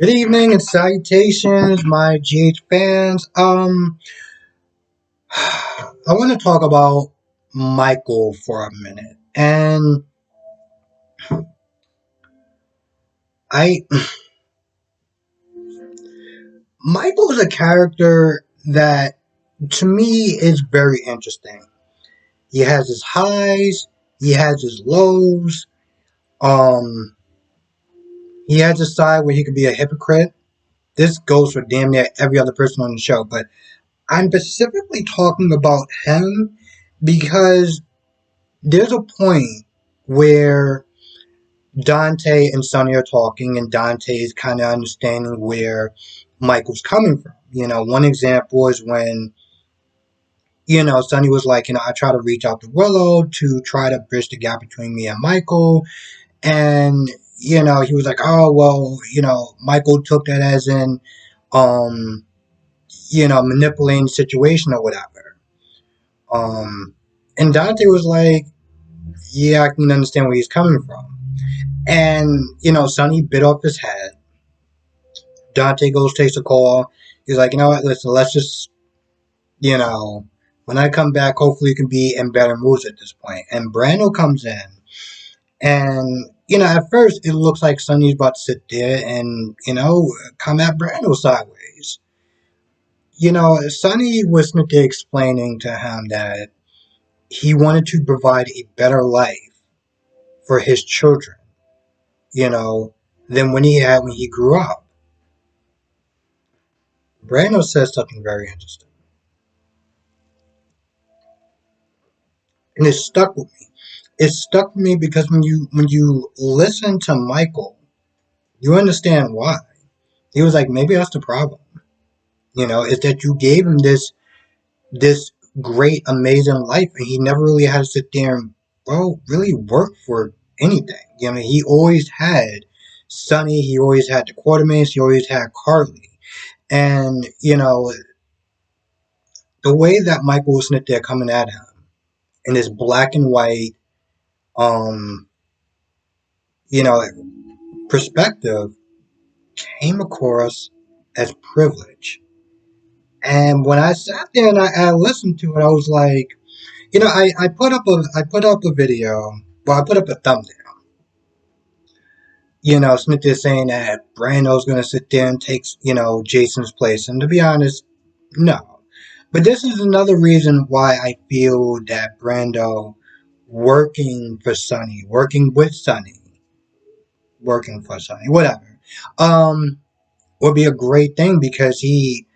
Good evening and salutations, my GH fans. I want to talk about Michael for a minute, and I Michael is a character that, to me, is very interesting. He has his highs, he has his lows. Um, he has a side where he could be a hypocrite. This goes for damn near every other person on the show, but I'm specifically talking about him because there's a point where Dante and Sonny are talking, and Dante is kind of understanding where Michael's coming from. One example is when, Sonny was like, I try to reach out to Willow to try to bridge the gap between me and Michael. And, he was like, oh, well, Michael took that as in, um, manipulating the situation or whatever. Um, and Dante was like, yeah, I can understand where he's coming from. And, Sonny bit off his head. Dante goes, takes a call. He's like, you know what, listen, let's just, you know, when I come back, hopefully you can be in better moods at this point. And Brando comes in. And, at first it looks like Sonny's about to sit there and, come at Brando sideways. Sonny was there explaining to him that he wanted to provide a better life for his children, you know, than when he grew up. Brando says something very interesting, and it stuck with me. It stuck with me because when you listen to Michael, you understand why. He was like, maybe that's the problem. Is that you gave him this great, amazing life, and he never really had to sit there and really work for anything. He always had Sonny, he always had the Quartermains, he always had Carly, and the way that Michael was sitting there coming at him in this black and white, um, you know, perspective came across as privilege. And when I sat there and I listened to it, I was like, I put up a video. Well, I put up a thumbnail. Smith is saying that Brando's gonna sit there and take Jason's place, and to be honest, no. But this is another reason why I feel that Brando working for Sonny, working with Sonny, working for Sonny, whatever, um, would be a great thing because he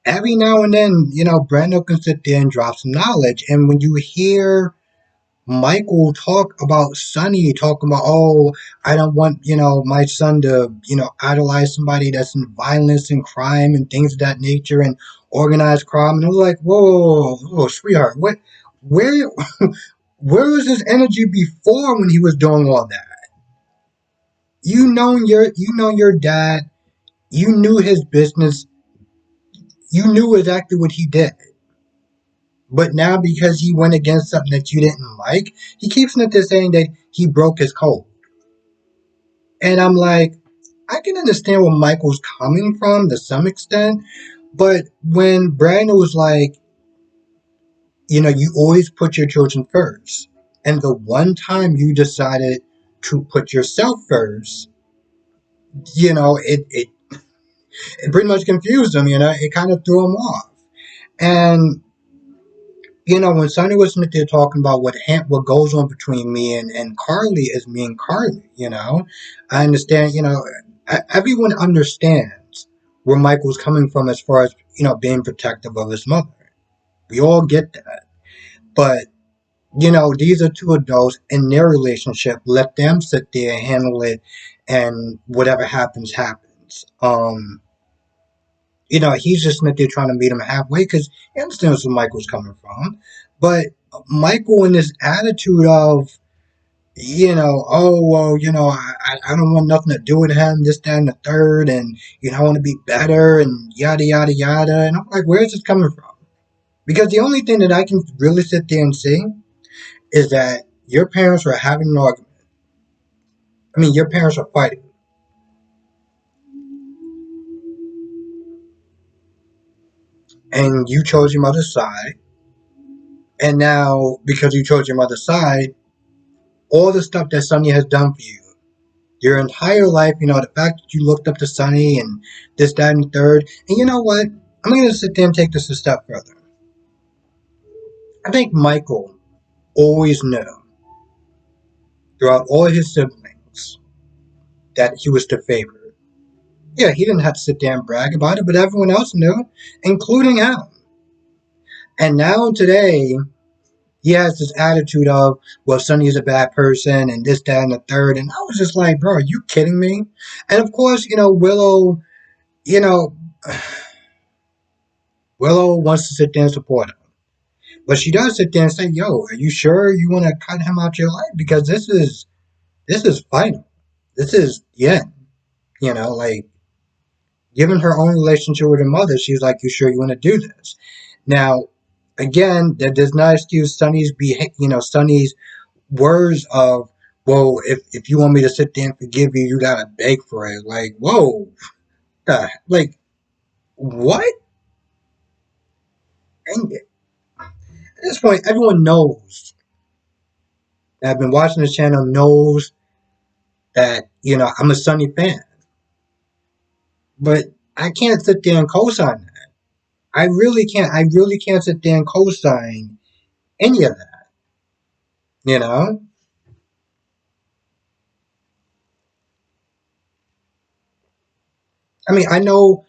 every now and then, Brando can sit there and drop some knowledge. And when you hear Michael talk about Sonny, talking about, oh, I don't want, my son to, idolize somebody that's in violence and crime and things of that nature and organized crime. And I was like, whoa, sweetheart, where, where was his energy before when he was doing all that? You know your dad, you knew his business, you knew exactly what he did. But now, because he went against something that you didn't like, he keeps on saying that he broke his code. And I'm like, I can understand where Michael's coming from to some extent, but when Brandon was like, you always put your children first, and the one time you decided to put yourself first, it pretty much confused him. It kind of threw him off. And when Sonny was there talking about what goes on between me and Carly is me and Carly, I understand, everyone understands where Michael's coming from as far as, being protective of his mother. We all get that. But, these are two adults in their relationship. Let them sit there and handle it, and whatever happens, happens. He's just not there trying to meet him halfway because he understands where Michael's coming from. But Michael in this attitude of, oh, well, I don't want nothing to do with him, this, that, and the third, and, I want to be better, and yada, yada, yada. And I'm like, where is this coming from? Because the only thing that I can really sit there and see is that your parents were having an argument. I mean, your parents were fighting. and you chose your mother's side, and now because you chose your mother's side, all the stuff that Sonny has done for you, your entire life, the fact that you looked up to Sonny and this, that, and the third, and you know what? I'm going to sit there and take this a step further. I think Michael always knew throughout all his siblings that he was the favorite. Yeah, he didn't have to sit there and brag about it, but everyone else knew, including him. And now today, he has this attitude of, well, Sonny is a bad person and this, that, and the third. And I was just like, bro, are you kidding me? And of course, Willow, you know, Willow wants to sit there and support him. But she does sit there and say, yo, are you sure you want to cut him out your life? Because this is final. This is the end. Like, given her own relationship with her mother, she's like, you sure you want to do this? Now, again, that does not excuse Sonny's words of, well, if you want me to sit there and forgive you, you gotta beg for it. Like, whoa, like, what? And at this point, everyone knows that I've been watching this channel knows that I'm a Sonny fan, but I can't sit there and co-sign that. I really can't. I really can't sit there and co-sign any of that. You know. I mean, I know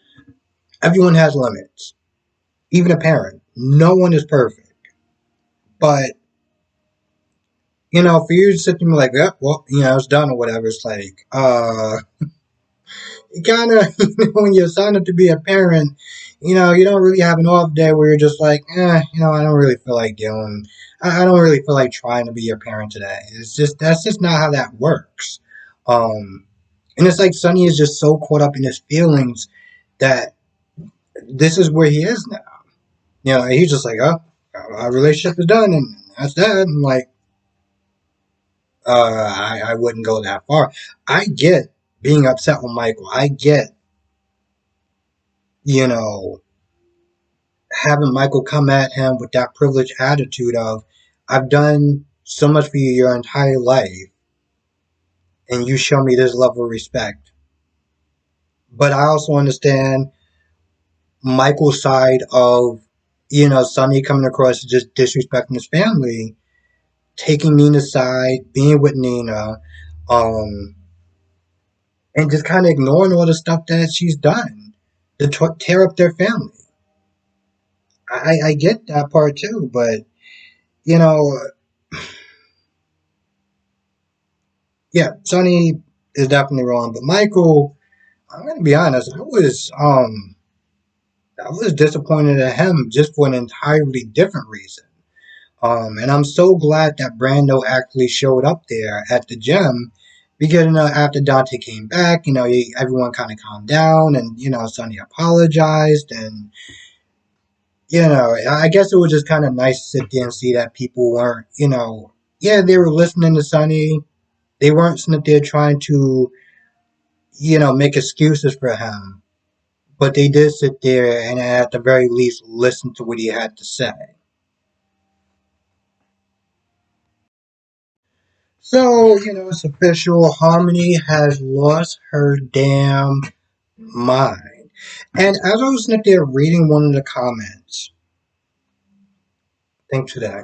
everyone has limits, even a parent. No one is perfect, but for you to sit there and be like, yeah, well, it's done or whatever, it's like, you kind of, when you're signed up to be a parent, you don't really have an off day where you're just like, I don't really feel like I don't really feel like trying to be your parent today. That's just not how that works. And it's like Sonny is just so caught up in his feelings that this is where he is now. He's just like, oh, our relationship is done and that's that. And like, I wouldn't go that far. I get being upset with Michael. I get, you know, having Michael come at him with that privileged attitude of, I've done so much for you your entire life, and you show me this level of respect. But I also understand Michael's side of, Sonny coming across as just disrespecting his family, taking Nina's side, being with Nina, um, and just kind of ignoring all the stuff that she's done to tear up their family. I get that part too, but you know, yeah, Sonny is definitely wrong. But Michael, I'm gonna be honest, I was disappointed at him just for an entirely different reason. And I'm so glad that Brando actually showed up there at the gym because after Dante came back, everyone kind of calmed down, and Sonny apologized, and I guess it was just kind of nice to sit there and see that people weren't, yeah, they were listening to Sonny. They weren't sitting there trying to, make excuses for him, but they did sit there and at the very least listen to what he had to say. So, it's official. Harmony has lost her damn mind. And as I was sitting there reading one of the comments, I think today,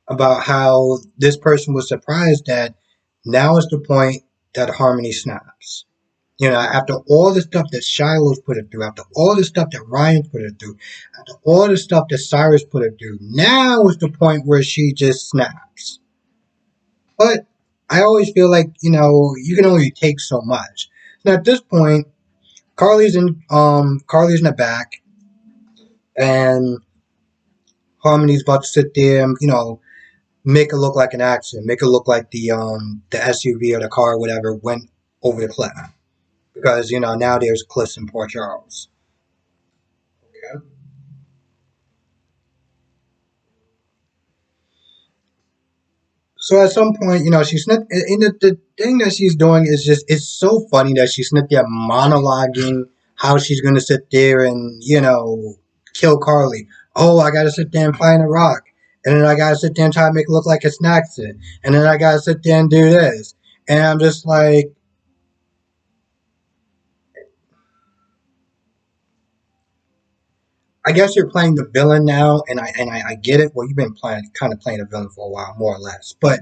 about how this person was surprised that now is the point that Harmony snaps. After all the stuff that Shiloh's put her through, after all the stuff that Ryan's put her through, after all the stuff that Cyrus put her through, now is the point where she just snaps. But I always feel like, you can only take so much. Now at this point, Carly's in the back, and Harmony's about to sit there and, make it look like an accident, make it look like the SUV or the car or whatever went over the cliff. Because, now there's cliffs in Port Charles. Okay. So at some point, she's not, and the thing that she's doing is just, it's so funny that she's not there monologuing how she's going to sit there and, kill Carly. Oh, I gotta sit there and find a rock. And then I gotta sit there and try to make it look like it's an accident. And then I gotta sit there and do this. And I'm just like, I guess you're playing the villain now, and I get it. Well, you've been playing kind of playing a villain for a while, more or less. But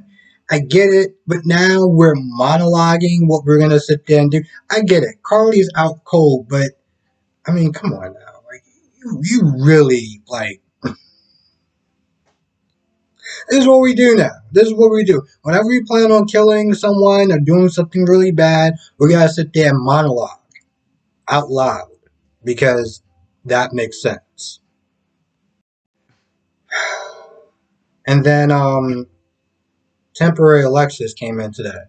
I get it. But now we're monologuing what we're gonna sit there and do. I get it. Carly's out cold, but I mean, come on now. Like you really like this is what we do now. This is what we do. Whenever we plan on killing someone or doing something really bad, we gotta sit there and monologue out loud because that makes sense. And then temporary Alexis came in today.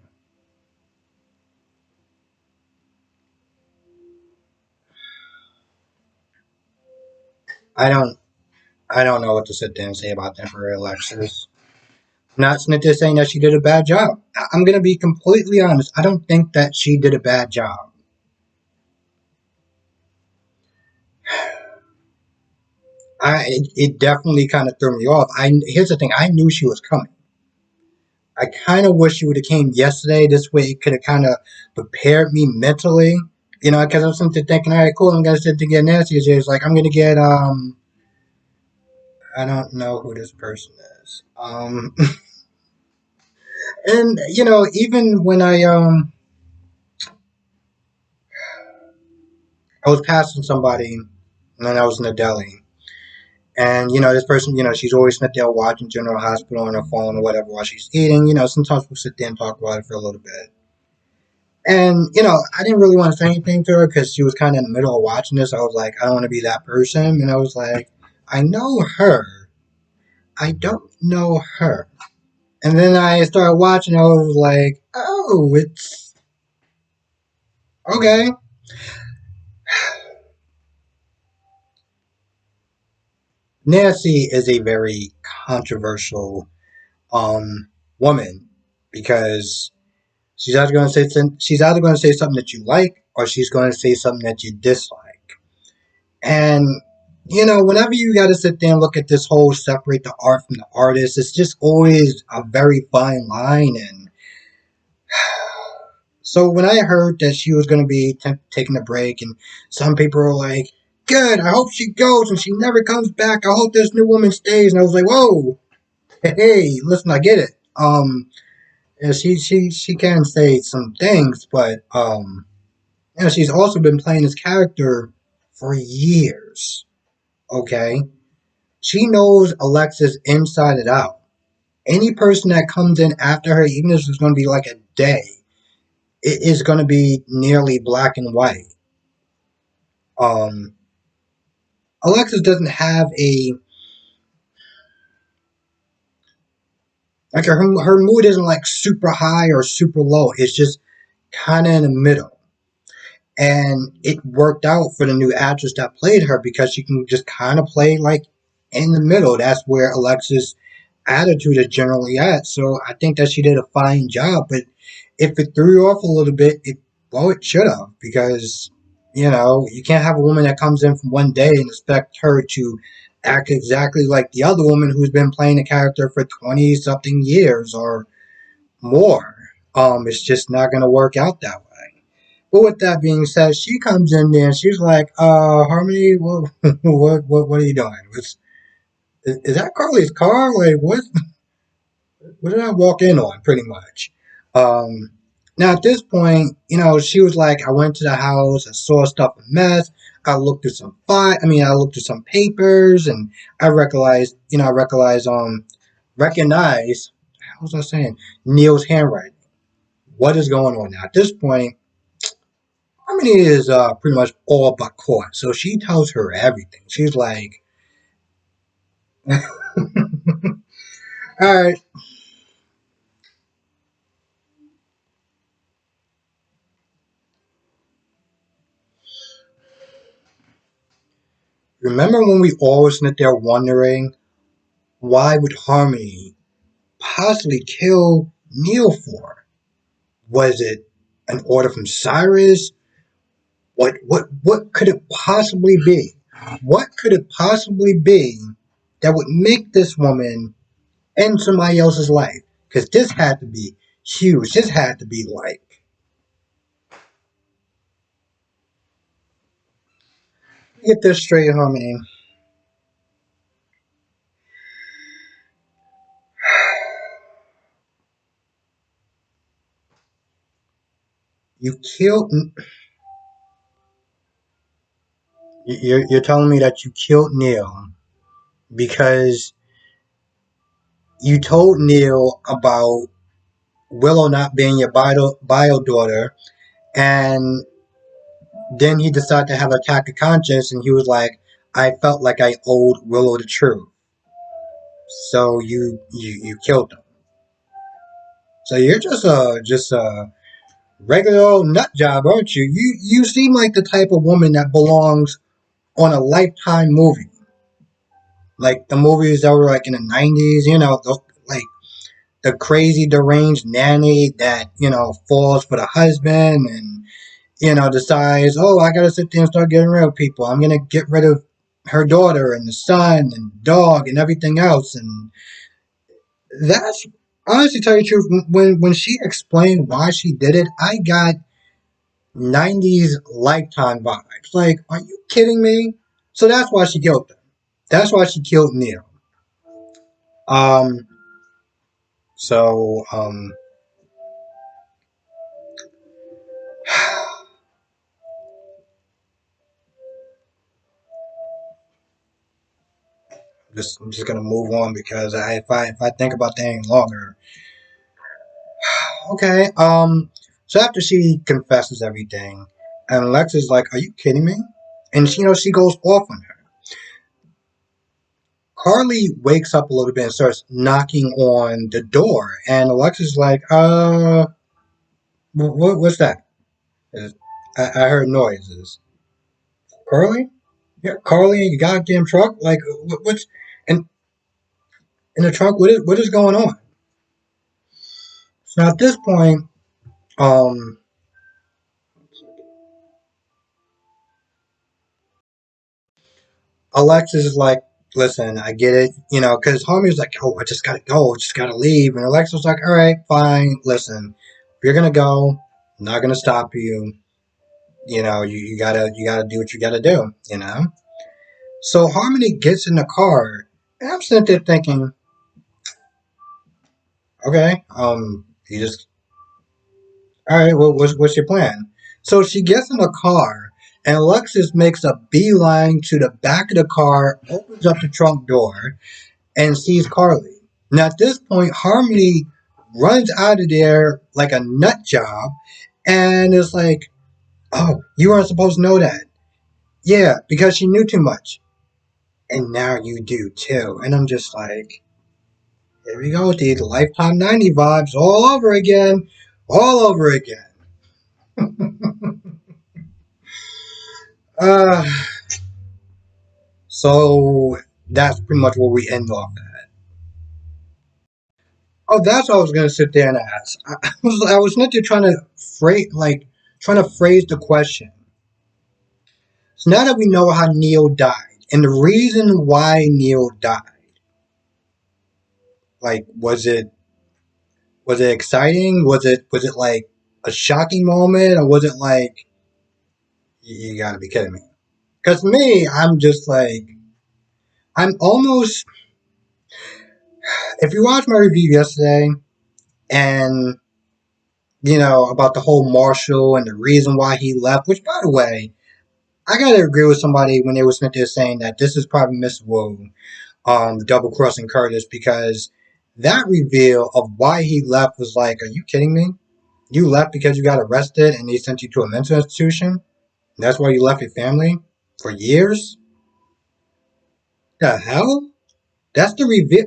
I don't I don't know what to sit there and say about temporary Alexis. I'm not sitting there saying that she did a bad job. I'm gonna be completely honest. I don't think that she did a bad job. It definitely kind of threw me off. I Here's the thing. I knew she was coming. I kind of wish she would have came yesterday. This way, it could have kind of prepared me mentally. You know, because I'm sitting thinking, all right, cool. I'm gonna sit to get Nancy. It's like I'm gonna get I don't know who this person is. And you know, even when I was passing somebody, and then I was in a deli, and you know, this person, you know, she's always sitting there watching General Hospital on her phone or whatever while she's eating. You know, sometimes we'll sit there and talk about it for a little bit. And, you know, I didn't really want to say anything to her because she was kind of in the middle of watching this. I was like, I don't want to be that person. And I was like, I know her. I don't know her. And then I started watching. I was like, oh, it's okay. Nancy is a very controversial woman because she's either going to say something that you like or she's going to say something that you dislike. And you know, whenever you got to sit there and look at this whole separate the art from the artist, it's just always a very fine line. And so when I heard that she was going to be taking a break, and some people were like, "Good, I hope she goes and she never comes back. I hope this new woman stays." And I was like, "Whoa, hey, listen, I get it. Yeah, she can say some things, but you know, she's also been playing this character for years. Okay, she knows Alexis inside and out. Any person that comes in after her, even if it's going to be like a day, it is going to be nearly black and white. Um, Alexis doesn't have a like her mood isn't like super high or super low. It's just kind of in the middle, and it worked out for the new actress that played her because she can just kind of play like in the middle. That's where Alexis' attitude is generally at. So I think that she did a fine job. But if it threw you off a little bit, it should have because you know you can't have a woman that comes in from one day and expect her to act exactly like the other woman who's been playing a character for 20 something years or more. It's just not going to work out that way. But with that being said, she comes in there and she's like, Harmony, what are you doing? Is that Carly's car? Like, what did I walk in on, pretty much? Um, Now, at this point, you know, she was like, I went to the house, I saw stuff a mess, I looked through some papers, and recognize, how was I saying, Neil's handwriting. What is going on now? At this point, Harmony is pretty much all but caught. So she tells her everything. She's like, all right, remember when we always sit there wondering why would Harmony possibly kill Neil for? Was it an order from Cyrus? What could it possibly be? What could it possibly be that would make this woman end somebody else's life? Because this had to be huge. This had to be like, get this straight, homie. You killed. You're telling me that you killed Neil because you told Neil about Willow not being your bio daughter, and then he decided to have an attack of conscience, and he was like, "I felt like I owed Willow the truth," so you killed him. So you're just a regular old nut job, aren't you? You seem like the type of woman that belongs on a Lifetime movie, like the movies that were like in the '90s. Like the crazy deranged nanny that falls for the husband and decides, oh, I gotta sit there and start getting rid of people. I'm gonna get rid of her daughter and the son and dog and everything else. And that's honestly, tell you the truth, when she explained why she did it, I got '90s Lifetime vibes. Like, are you kidding me? So that's why she killed them. That's why she killed Neil. Um. So I'm just gonna move on because if I think about that any longer, okay. So after she confesses everything, and Lex is like, "Are you kidding me?" And she goes off on her. Carly wakes up a little bit and starts knocking on the door, and Alexis is like, what's that?" I heard noises. Carly? Yeah, Carly in your goddamn truck? Like, what's in in the trunk? What is going on? So at this point, um, Alexis is like, listen, I get it, because homie's like, oh, I just gotta go, I just gotta leave. And Alexis was like, all right, fine, listen, if you're gonna go, I'm not gonna stop you. You gotta do what you gotta do. So Harmony gets in the car, and I'm sitting there thinking, okay, you just, all right, well, what's your plan? So she gets in the car, and Alexis makes a beeline to the back of the car, opens up the trunk door, and sees Carly. Now at this point, Harmony runs out of there like a nut job and is like, oh, you weren't supposed to know that. Yeah, because she knew too much. And now you do too. And I'm just like, here we go, the Lifetime 90 vibes all over again. All over again. uh, so that's pretty much where we end off at. Oh, that's what I was gonna sit there and ask. I was not there trying to phrase the question. So now that we know how Neil died and the reason why Neil died, like was it exciting? Was it like a shocking moment, or was it like you gotta be kidding me? Because me, I'm just like I'm almost. If you watched my review yesterday and about the whole Marshall and the reason why he left, which by the way, I gotta agree with somebody when they were there saying that this is probably Miss Wu double crossing Curtis because that reveal of why he left was like, are you kidding me? You left because you got arrested and they sent you to a mental institution? That's why you left your family for years? The hell? That's the reveal.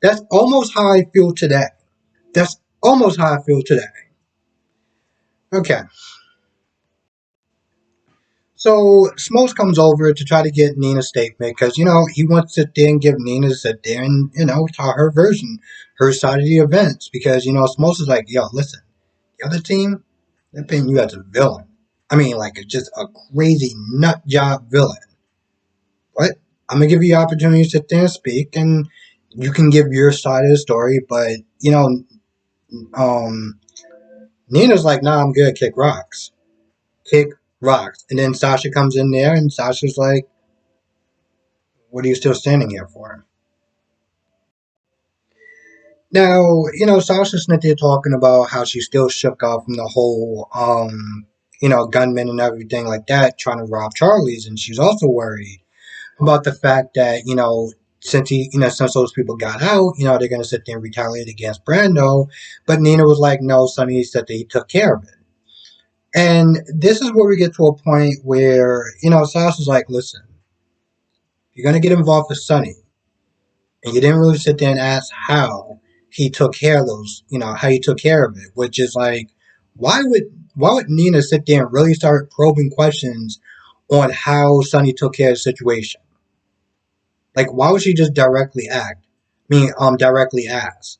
That's almost how I feel today. That's almost how I feel today. Okay. So Smokes comes over to try to get Nina's statement because he wants to sit there and give Nina to sit there and tell her version, her side of the events because Smokes is like, yo, listen, the other team they're painting you as a villain. I mean, like just a crazy nut job villain. But I'm gonna give you the opportunity to sit there and speak, and you can give your side of the story. But um, Nina's like, "Nah, I'm good. Kick rocks, kick rocks." And then Sasha comes in there, and Sasha's like, "What are you still standing here for?" Now, Sasha's not there talking about how she's still shook up from the whole, gunmen and everything like that, trying to rob Charlie's, and she's also worried about the fact that since those people got out, they're gonna sit there and retaliate against Brando. But Nina was like, "No, Sonny said that he took care of it." And this is where we get to a point where Sasha's like, "Listen, you're gonna get involved with Sonny, and you didn't really sit there and ask how he took care of how he took care of it," which is like, why would Nina sit there and really start probing questions on how Sonny took care of the situation? Like, why would she just directly act? Directly ask.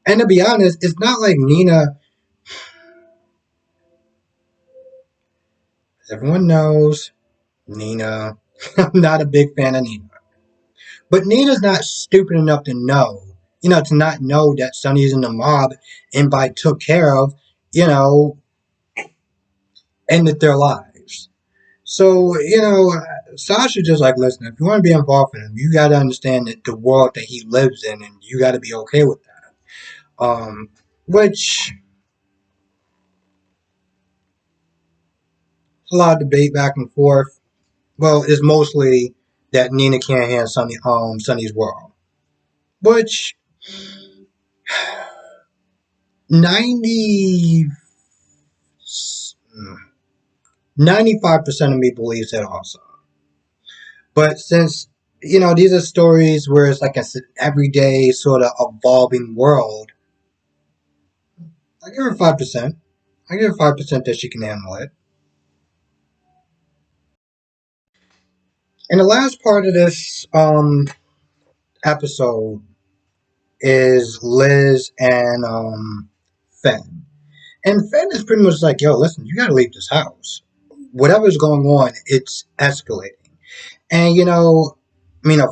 And to be honest, it's not like Nina. As everyone knows, Nina. I'm not a big fan of Nina, but Nina's not stupid enough to know, to not know that Sonny's in the mob and by took care of, you know, ended their lives. So, Sasha just like, listen, if you want to be involved in him, you got to understand that the world that he lives in, and you got to be okay with that. Which a lot of debate back and forth. Well, it's mostly that Nina can't handle Sonny's world, which 90 95% of me believes that also. But since these are stories where it's like an everyday sort of evolving world, I give her 5%. I give her 5% that she can handle it. And the last part of this episode is Liz and Finn. And Finn is pretty much like, yo, listen, you gotta leave this house. Whatever's going on, it's escalating. And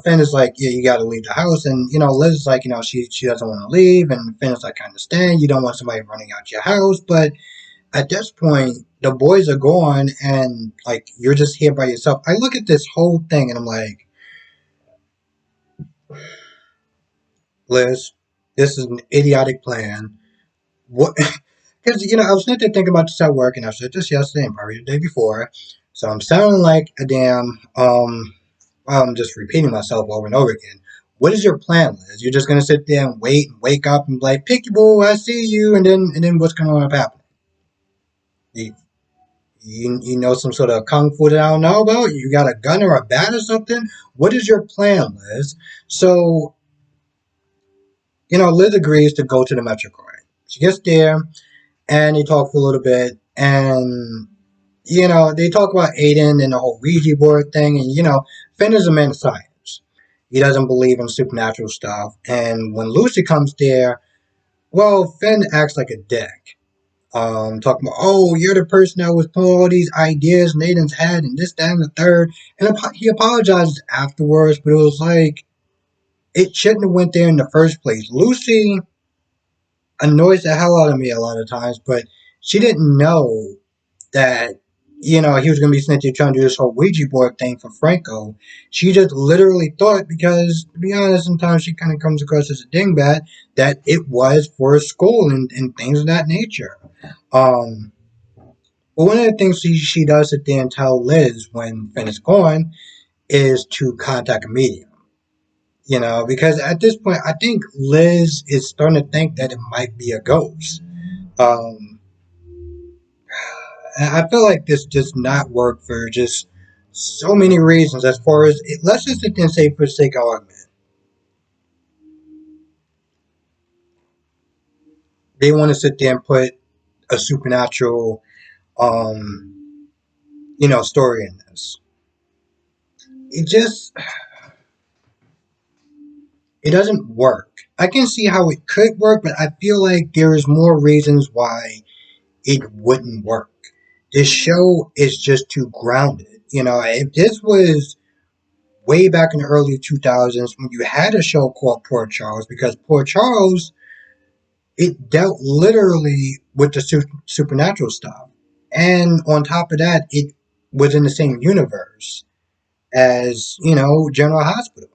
Finn is like, yeah, you gotta leave the house. And Liz is like, she doesn't want to leave. And Finn is like, I understand, you don't want somebody running out your house, but at this point, the boys are gone, and like you're just here by yourself. I look at this whole thing, and I'm like, Liz, this is an idiotic plan. What? Because I was sitting there thinking about this at work, and I said this yesterday and probably the day before. So I'm sounding like a damn I'm just repeating myself over and over again. What is your plan, Liz? You're just gonna sit there and wait and wake up and be like, Picky I see you, and then what's gonna end up happening? You, you know some sort of kung fu that I don't know about? You got a gun or a bat or something? What is your plan, Liz? So, Liz agrees to go to the Metro Court. She gets there and they talk for a little bit, and they talk about Aiden and the whole Ouija board thing, and Finn is a man of science. He doesn't believe in supernatural stuff, and when Lucy comes there, well, Finn acts like a dick. Talking about, oh, you're the person that was putting all these ideas in Aiden's head, and this, that, and the third, and he apologizes afterwards, but it was like it shouldn't have went there in the first place. Lucy annoys the hell out of me a lot of times, but she didn't know that he was going to be sent to trying to do this whole Ouija board thing for Franco. She just literally thought, because to be honest, sometimes she kind of comes across as a dingbat, that it was for school and things of that nature. Um, but one of the things she does sit there and tell Liz when Finn is gone is to contact a medium. Because at this point, I think Liz is starting to think that it might be a ghost. Um, I feel like this does not work for just so many reasons. As far as let's just sit there and say, for the sake of argument, they want to sit there and put a supernatural, story in this. It just it doesn't work. I can see how it could work, but I feel like there is more reasons why it wouldn't work. This show is just too grounded. You know, if this was way back in the early 2000s when you had a show called Poor Charles, because Poor Charles, it dealt literally with the supernatural stuff. And on top of that, it was in the same universe as, you know, General Hospital.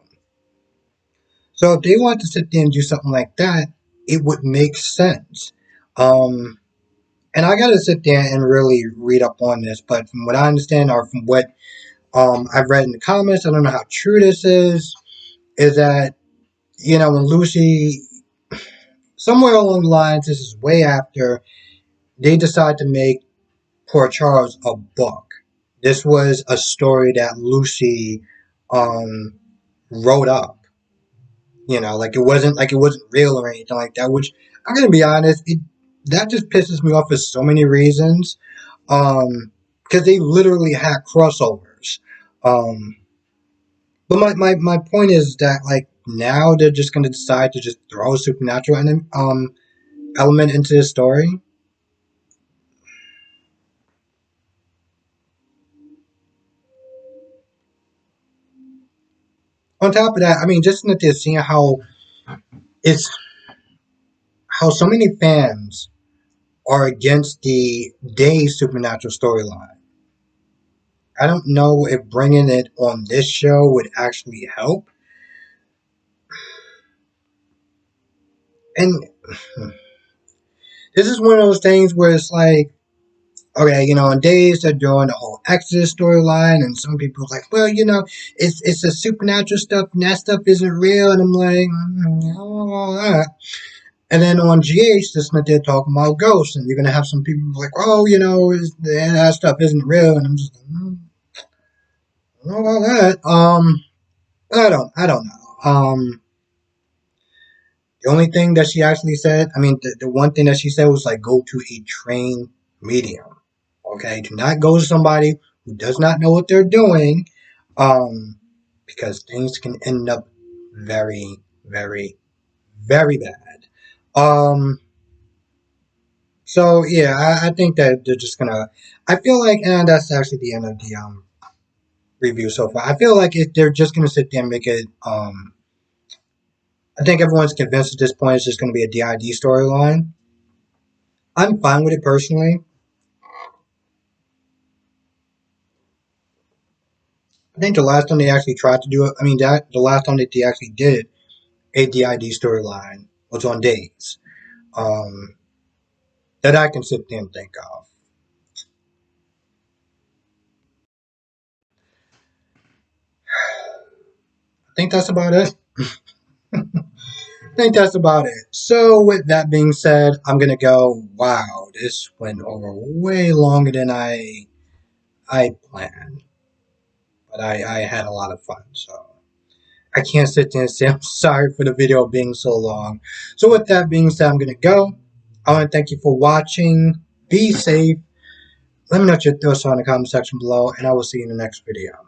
So if they wanted to sit there and do something like that, it would make sense. Um, and I got to sit there and really read up on this, but from what I understand, or from what I've read in the comments, I don't know how true this is that, you know, when Lucy, somewhere along the lines, this is way after, they decide to make Poor Charles a book. This was a story that Lucy um, wrote up. You know, like it wasn't real or anything like that. Which I'm gonna be honest, that just pisses me off for so many reasons. Because they literally had crossovers. Um, but my point is that like now they're just gonna decide to just throw a supernatural element into the story. On top of that, I mean, just in this, seeing it's how so many fans are against the Day supernatural storyline. I don't know if bringing it on this show would actually help. And this is one of those things where it's like, okay, you know, on Days they're doing the whole Exodus storyline, and some people are like, well, you know, it's the supernatural stuff, and that stuff isn't real. And I'm like, all that. And then on GH, this is they're talking about ghosts, and you're gonna have some people like, oh, you know, that stuff isn't real, and I'm just like, I don't know about that. I don't know. The only thing that she actually said, I mean, the one thing that she said was like, go to a trained medium. Okay, do not go to somebody who does not know what they're doing, um, because things can end up very, very, very bad. Um, so yeah, I think that they're just gonna. I feel like, and that's actually the end of the review so far. I feel like if they're just gonna sit there and make it, I think everyone's convinced at this point it's just gonna be a DID storyline. I'm fine with it personally. I think the last time they actually tried to do it, I mean, that the last time that they actually did a DID storyline was on Days. Um, that I can sit there and think of. I think that's about it. I think that's about it. So, with that being said, I'm gonna go. Wow, this went over way longer than I planned, but I had a lot of fun. So I can't sit there and say I'm sorry for the video being so long. So, with that being said, I'm gonna go. I want to thank you for watching. Be safe. Let me know what your thoughts are in the comment section below, and I will see you in the next video.